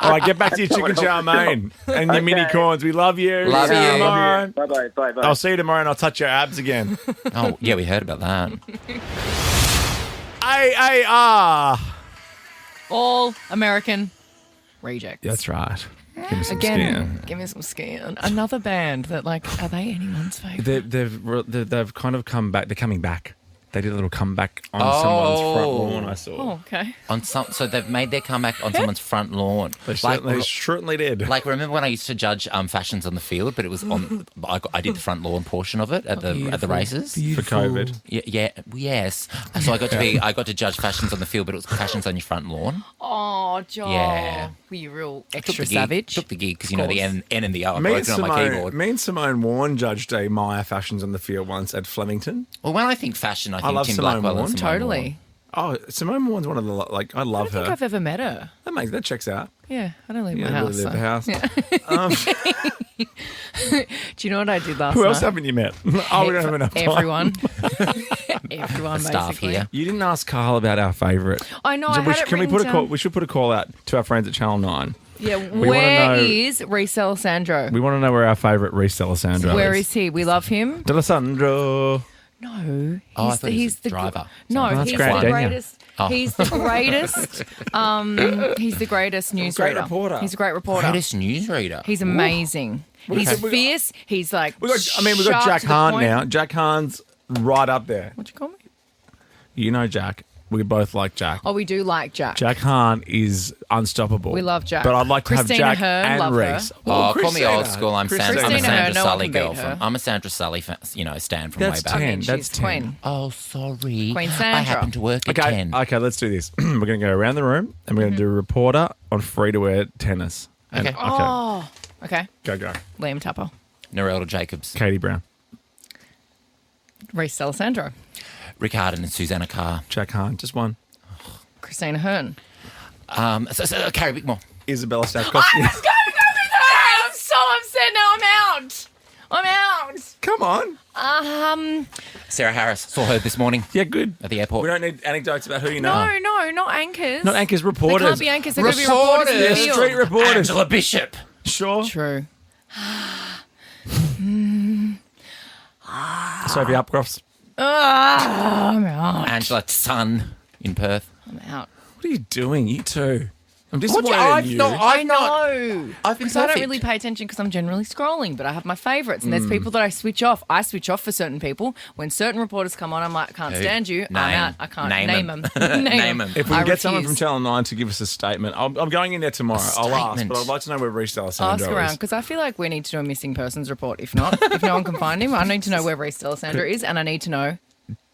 All right, get back to your chicken chow mein and your mini corns. We love you. Love See you. tomorrow. Bye. I'll see you tomorrow and I'll touch your abs again. Oh, yeah, we heard about that. AAR. All American Rejects. That's right. Give me some Again, skin. give me some skin. Another band that, are they anyone's favourite? They've kind of come back. They're coming back. They did a little comeback on someone's front lawn, I saw. Oh, okay. So they've made their comeback on someone's front lawn. They certainly did. Like, remember when I used to judge fashions on the field, but it was on. I did the front lawn portion of it at the races for COVID. Yes. So I got to judge fashions on the field, but it was fashions on your front lawn. Oh, Joel. Yeah. Were you real extra savage? Took the gig because the N and the O. I Me broke it on my keyboard. Me and Simone Warren judged a Maya fashions on the field once at Flemington. Well, when I think fashion, I think love Tim Simone Blackwell Warren. and Simone Totally. Warren. Oh, Simone Warren's one of the I love her. I don't think I've ever met her. That checks out. Yeah, I don't leave my Yeah, house. leave the house. Yeah. Do you know what I did last Who night? else haven't you met? Oh, we don't have enough time. Everyone. Everyone, Staff basically. here. You didn't ask Carl about our favourite. I know, I had it Can we written put down. we should put a call out to our friends at Channel 9 Yeah, wanna where know- is Reese Alessandro? We want to know where our favourite Reese Alessandro Where is. is he? We love him. Alessandro. No, Oh, I thought he was the driver. No, That's he's great, the Daniel. greatest. Oh. He's the greatest. He's the greatest newsreader. Great reporter. He's a great reporter. Greatest newsreader. He's amazing. He's Okay. fierce. He's like. We've got sharp Jack to the Hahn point. now. Jack Hahn's right up there. What you call me? You know Jack. We both like Jack. Oh, we do like Jack. Jack Hahn is unstoppable. We love Jack. But I'd like to Christina have Jack Hearn, and love her. Reese. Oh, call me Christina. old school. I'm Christina a Hearn, Sandra no one Sully can beat girl. her. I'm a Sandra Sully fan, stan from That's way back. 10. She's That's 10. Queen. Oh, sorry. Queen I Sandra. happen to work at Okay, 10. okay, let's do this. We're going to go around the room and we're going to do a reporter on free-to-wear tennis. And- Okay. Oh, okay. Go. Liam Tapper. Narelda Jacobs. Katie Brown. Reese Alessandro. Rick Harden and Susanna Carr. Jack Hahn. Just one. Christina Hearn. Carrie Bickmore. Isabella I Stavkovsky. was going to go with her. I'm so upset now. I'm out. Come on. Sarah Harris. Saw her this morning. Yeah, good. At the airport. We don't need anecdotes about who you know. No, not anchors. Not anchors, reporters. They can't be anchors. They're going to be reporters in the Yeah, field. street reporters. Angela Bishop. Sure. True. Sophie Upcrofts. I'm out. Angela Sun in Perth. I'm out. What are you doing? You two. I'm disappointed I've in you. not- I know. I've been Because I don't perfect. really pay attention because I'm generally scrolling, but I have my favourites. And there's people that I switch off. I switch off for certain people. When certain reporters come on, I'm like, can't Who? stand you. I'm Name. out. I can't Name name 'em. them. Name 'em. If we I can get someone refuse. from Channel 9 to give us a statement, I'm going in there tomorrow. I'll ask, statement. but I'd like to know where Reese Alessandro Ask around is. because I feel like we need to do a missing persons report. If not, if no one can find him, I need to know where Reese Alessandro is, and I need to know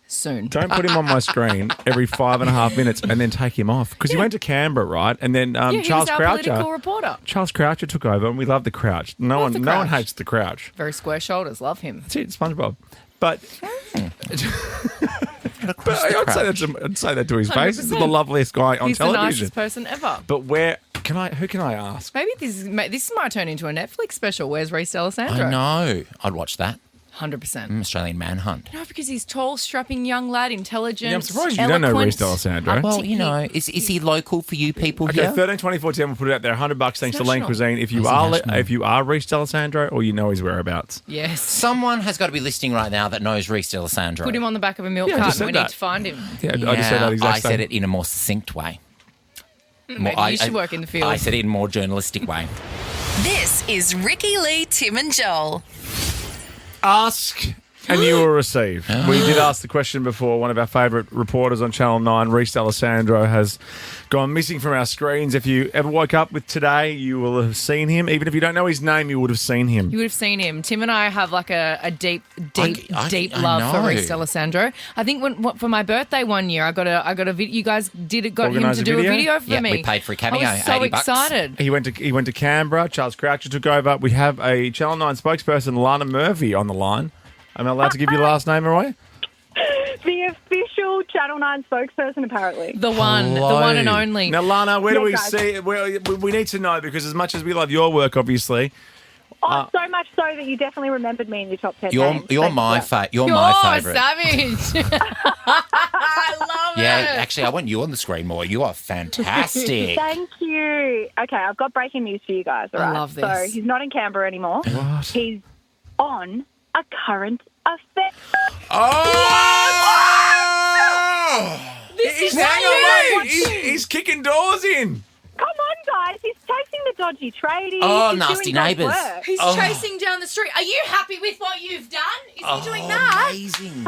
soon. Don't put him on my screen every 5.5 minutes and then take him off. Because he went to Canberra, right? And then Yeah, he Charles was our political Croucher. reporter. Charles Croucher took over and we love the Crouch. No Love one the no one Crouch. hates the Crouch. Very square shoulders. Love him. That's it, SpongeBob. But I'd say that to his face. He's the 100%. loveliest guy on He's the television. nicest person ever. But who can I ask? Maybe this might turn into a Netflix special. Where's Reese Alessandro? I know. I'd watch that. 100%. Australian Manhunt. No, because he's tall, strapping young lad, intelligent. Yeah, I'm surprised you don't know eloquent. Reese Alessandro. Well, you know, is he local for you people Okay, here? 13, 24, 10, we'll put it out there. $100 thanks to Lane national. Cuisine. If you Is it are national? if you are Reese Alessandro or you know his whereabouts. Yes. Someone has got to be listening right now that knows Reese Alessandro. Put him on the back of a milk Yeah, I just carton. We said need that. to find him. Yeah, I just said that exact I same. said it in a more succinct way. Maybe you should work in the field. I said it in a more journalistic way. This is Ricky Lee, Tim and Joel. Ask and you will receive. We did ask the question before. One of our favourite reporters on Channel 9, Reese Alessandro, has gone missing from our screens. If you ever woke up with today, you will have seen him. Even if you don't know his name, you would have seen him. You would have seen him. Tim and I have like a deep I love for know. Reese Alessandro. I think for my birthday one year, I got a video. You guys got him Organise to a do video? a video for Yeah, me. we paid for a cameo, I was so $80. excited. He went to Canberra. Charles Croucher took over. We have a Channel 9 spokesperson, Lana Murphy, on the line. Am I allowed to give you your last name, Roy? The official Channel 9 spokesperson, apparently. The one and only. Now, Lana, where do Yeah, we guys. see? We need to know because as much as we love your work, obviously. Oh, so much so that you definitely remembered me in your top 10 You're names. you're Thank my you. fa- You're You're my favourite. savage. I love Yeah, it. actually, I want you on the screen more. You are fantastic. Thank you. Okay, I've got breaking news for you guys. All I right? love So this. he's not in Canberra anymore. What? He's on a current affair. This is Hang on, huge. wait. He's kicking doors in. Come on, guys. He's chasing the dodgy tradies. Oh, He's nasty doing God's neighbours. work. He's chasing down the street. Are you happy with what you've done? Is he doing that? Amazing.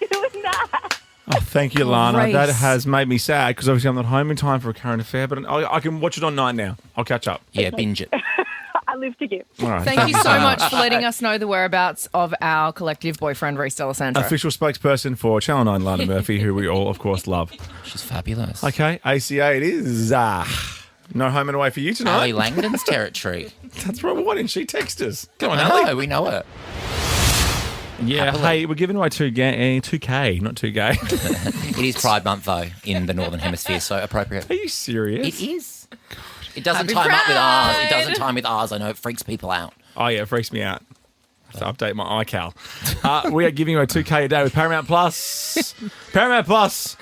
He's doing that. Oh, thank you, Lana. Reese. That has made me sad because obviously I'm not home in time for a current affair, but I can watch it on 9 now. I'll catch up. Yeah, binge it. I live to give. All right. Thank you so much for letting us know the whereabouts of our collective boyfriend, Reese Alessandro. Official spokesperson for Channel 9, Lana Murphy, who we all, of course, love. She's fabulous. Okay, ACA it is. No home and away for you Ali tonight. Langdon's territory. That's right. Why didn't she text us? Come on, I Ali. know, we know it. Yeah, Happily. hey, we're giving away 2K, not 2 gay. It is Pride Month, though, in the Northern Hemisphere, so appropriate. Are you serious? It is. It doesn't Happy time up with ours. Pride. It doesn't time with ours. I know it freaks people out. Oh, yeah, it freaks me out. I have to update my iCal. We are giving away 2K a day with Paramount Plus. Paramount Plus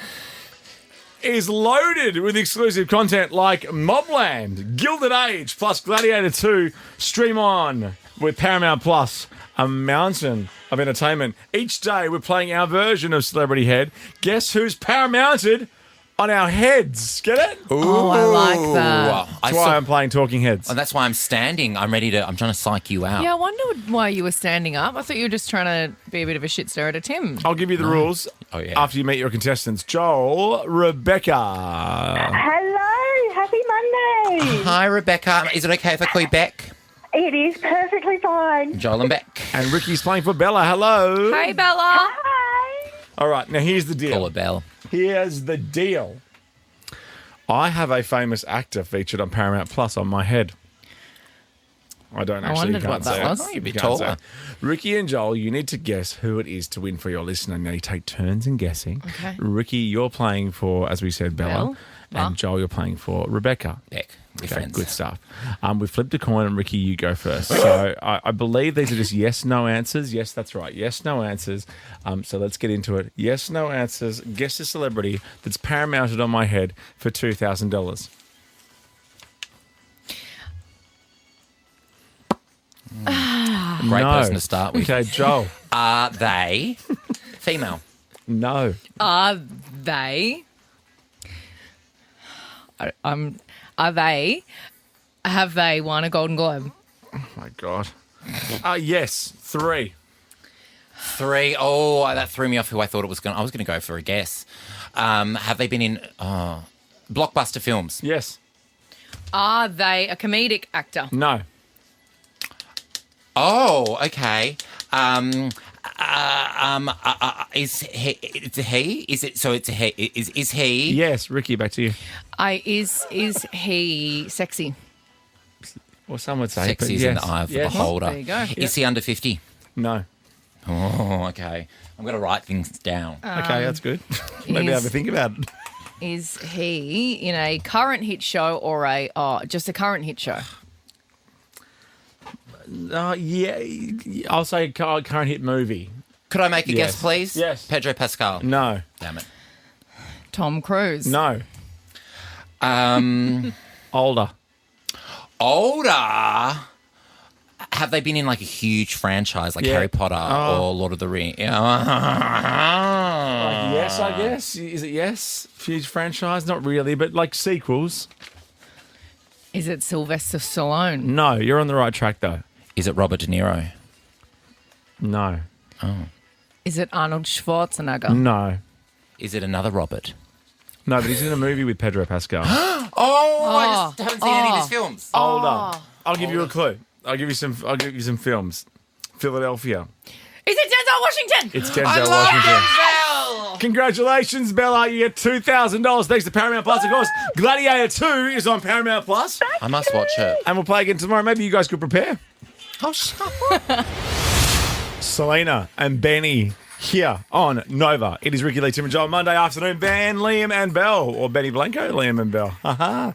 is loaded with exclusive content like Mobland, Gilded Age, plus Gladiator 2. Stream on with Paramount Plus, a mountain of entertainment. Each day we're playing our version of Celebrity Head. Guess who's paramounted on our heads? Get it? Oh, I like that. That's why I'm playing Talking Heads. And that's why I'm standing. I'm trying to psych you out. Yeah, I wonder why you were standing up. I thought you were just trying to be a bit of a shit stirrer to Tim. I'll give you the rules after you meet your contestants. Joel, Rebecca. Hello, happy Monday. Hi, Rebecca. Is it okay if I call you Beck? It is perfectly fine. Joel and Beck. And Ricky's playing for Bella. Hello. Hey, Bella. Hi. All right, now here's the deal. Call her Belle. Here's the deal. I have a famous actor featured on Paramount Plus on my head. I don't actually. wondered what that was. Oh, you're a bit taller. Ricky and Joel, you need to guess who it is to win for your listener. Now you take turns in guessing. Okay. Ricky, you're playing for, as we said, Bella. And Joel, you're playing for Rebecca. Beck. We're Okay, friends. good stuff. We flipped a coin, and Ricky, you go first. So I believe these are just yes, no answers. Yes, that's right. Yes, no answers. So let's get into it. Yes, no answers. Guess a celebrity that's paramounted on my head for $2,000. Great person to start with. Okay, Joel. Are they female? No. Are they? Are they? Have they won a Golden Globe? Oh my God. Yes, 3. 3. Oh, that threw me off who I thought it was going to. I was going to go for a guess. Have they been in blockbuster films? Yes. Are they a comedic actor? No. Oh, okay. Is he? It's a he. Is it? So it's a he. Is he? Yes, Ricky, back to you. Is he sexy? Well, some would say. Sexy is in the eye of the beholder. There you go. Is he under 50? No. Oh, okay. I'm going to write things down. Okay, that's good. Maybe have a think about it. Is he in a current hit show or just a current hit show? Yeah, I'll say current hit movie. Could I make a guess, please? Yes. Pedro Pascal. No. Damn it. Tom Cruise. No. Older. Older? Have they been in like a huge franchise like Harry Potter or Lord of the Rings? Yes, I guess. Is it yes? Huge franchise? Not really, but like sequels. Is it Sylvester Stallone? No, you're on the right track though. Is it Robert De Niro? No. Oh. Is it Arnold Schwarzenegger? No. Is it another Robert? No, but he's in a movie with Pedro Pascal. I just haven't seen any of his films. Older. I'll give you a clue. I'll give you some films. Philadelphia. Is it Denzel Washington? It's Denzel Washington. Congratulations, Bella. You get $2,000 thanks to Paramount Plus. Of course, Gladiator 2 is on Paramount Plus. I must watch it. And we'll play again tomorrow. Maybe you guys could prepare. Oh, shut up. Selena and Benny here on Nova. It is Ricky Lee, Tim and Joel. Monday afternoon, Ben, Liam and Belle. Or Benny Blanco, Liam and Belle.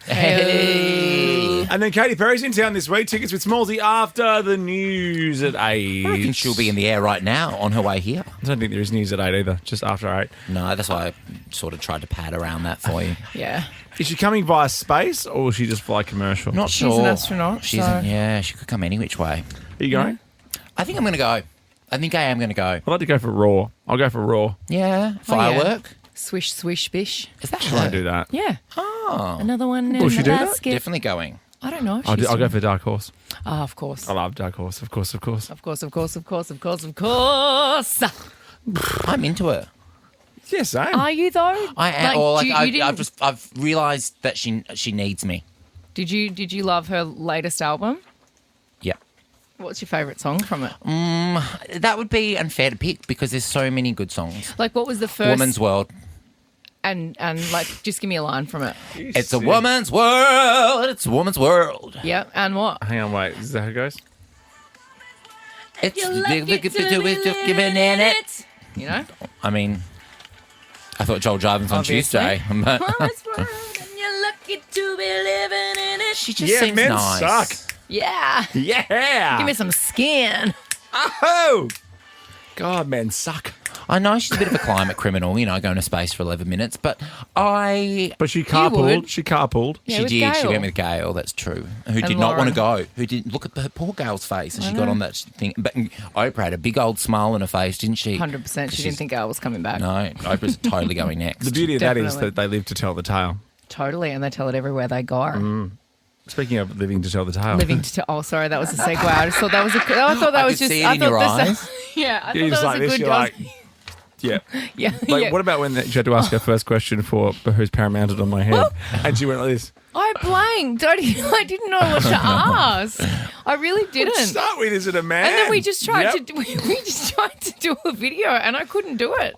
Hey. And then Katy Perry's in town this week. Tickets with Smallsy after the news at 8. I reckon she'll be in the air right now on her way here. I don't think there is news at 8 either, just after 8. No, that's why I sort of tried to pad around that for you. Yeah. Is she coming via space or will she just fly commercial? Not She's sure. an astronaut. She could come any which way. Are you going? I think I'm going to go. I think I am going to go. I'd like to go for Raw. I'll go for Raw. Yeah. Firework. Swish, swish, bish. Is that I won't do that. Yeah. Oh. Another one in Will the she do that? basket. Definitely going. I don't know. I'll go for Dark Horse. Oh, of course. I love Dark Horse. Of course. Of course, of course, of course, of course, of course. I'm into it. Yeah, same. Are you though? I am. Didn't- I've realised that she needs me. Did you love her latest album? Yeah. What's your favourite song from it? That would be unfair to pick because there's so many good songs. Like, what was the first? Woman's World. And like, just give me a line from it. It's a woman's world. It's a woman's world. Yep. And what? Hang on, wait. Is that how it goes? It's You're lucky to be giving in it. You know? I mean, I thought Joel Jarvin's on Obviously. Tuesday. But Woman's world, and you're lucky to be living in it. she just seems men nice. suck. Yeah. Yeah. Give me some skin. Oh. God, men suck. I know she's a bit of a climate criminal, you know, going to space for 11 minutes, but But she carpooled. She carpooled. Yeah, she with did. Gail. She went with Gail. That's true. Who did not want to go. Who didn't look at her poor Gail's face, and she got on that thing. But Oprah had a big old smile on her face, didn't she? 100%. She didn't think Gail was coming back. No, Oprah's totally going next. The beauty of that is Definitely. that they live to tell the tale. Totally, and they tell it everywhere they go. Speaking of living to tell the tale. Living to tell. Oh, sorry, that was a segue. I just thought that was I thought that I was could just. see it I in thought your this- eyes. Yeah, I You're thought just that like was this. a good. You're like, yeah. Yeah. Like, yeah. what about when she had to ask her first question for who's paramounted on my head? And she went like this. I blanked. I didn't know what to ask. I really didn't. To start with, is it a man? And then we just tried Yep. to we just tried to do a video, and I couldn't do it.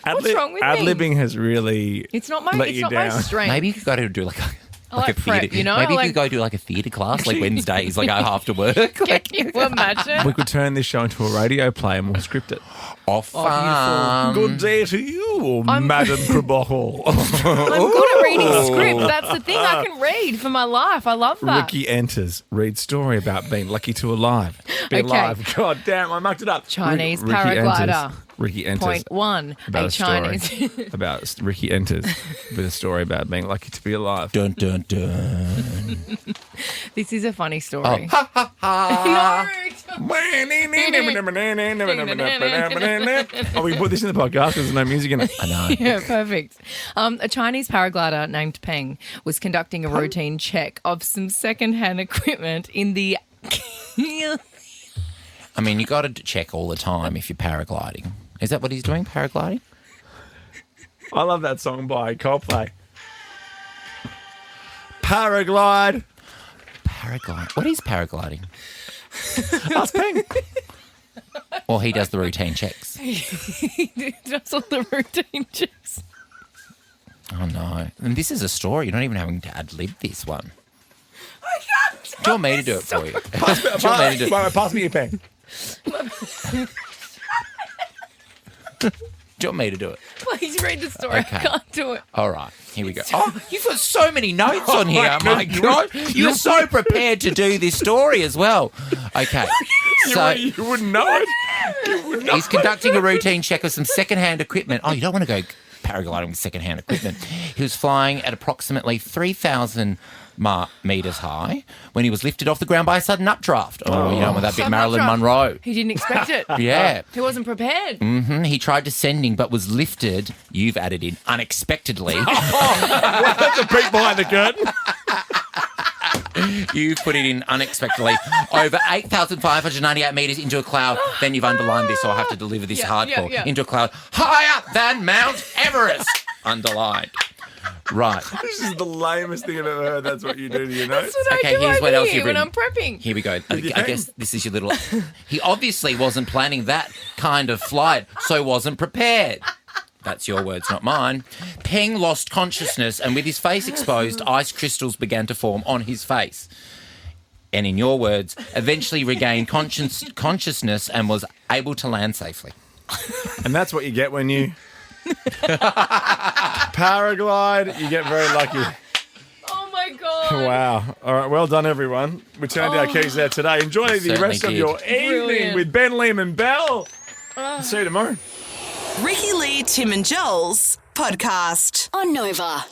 What's wrong with me? Ad-libbing has really It's not my let it's you not down. my strength. Maybe you could go to do like a like prep, theatre. you know? Maybe you Like- could go do like a theatre class, like Wednesdays, like after work. Can you imagine? We could turn this show into a radio play and we'll script it. Beautiful. Good day to you, Madam Krabacher. I'm good at reading script. That's the thing. I can read for my life. I love that. Ricky enters. Read story about being lucky to be Okay. alive. God damn, I mucked it up. Chinese Ricky paraglider. enters. Ricky enters. Point one. About A a story Chinese. about Ricky enters with a story about being lucky to be alive. Dun dun dun. This is a funny story. Ha ha ha. Oh, we can put this in the podcast because there's no music in it. I know. Yeah, perfect. A Chinese paraglider named Peng was conducting a routine check of some second-hand equipment in the. I mean, you got to check all the time if you're paragliding. Is that what he's doing, paragliding? I love that song by Coldplay. Paraglide. Paraglide. What is paragliding? Ask Peng. Well, he does the routine checks. He does all the routine checks. Oh, no. And this is a story. You're not even having to ad-lib this one. I can't. Do you want me to do it for you? Pass me your pen. Do you want me to do it? Please read the story. Okay. I can't do it. All right, here we go. Oh, you've got so many notes on here. My God. You're so prepared to do this story as well. Okay. So You wouldn't know it. he's conducting a routine check of some second-hand equipment. Oh, you don't want to go paragliding with second-hand equipment. He was flying at approximately 3,000 metres high when he was lifted off the ground by a sudden updraft. Oh, you know, with that bit Sudden Marilyn updraft. Monroe. He didn't expect it. Yeah. He wasn't prepared. He tried descending but was lifted, you've added in, unexpectedly. That's a peek behind the curtain. You put it in unexpectedly. Over 8,598 metres into a cloud. Then you've underlined this, so I have to deliver this hardcore. yeah. Into a cloud higher than Mount Everest. Underlined. Right. This is the lamest thing I've ever heard. That's what you do to your notes. That's what Okay, I do here's over what else here you've when written. I'm prepping. Here we go. With your I pen. guess this is your little... He obviously wasn't planning that kind of flight, so wasn't prepared. That's your words, not mine. Peng lost consciousness, and with his face exposed, ice crystals began to form on his face. And in your words, eventually regained consciousness and was able to land safely. And that's what you get when you paraglide. You get very lucky. Oh my God. Wow. All right. Well done, everyone. We turned our keys there today. Enjoy the Certainly rest of did. your evening Brilliant. with Ben, Liam, and Belle. See you tomorrow. Ricky Lee, Tim and Joel's podcast on Nova.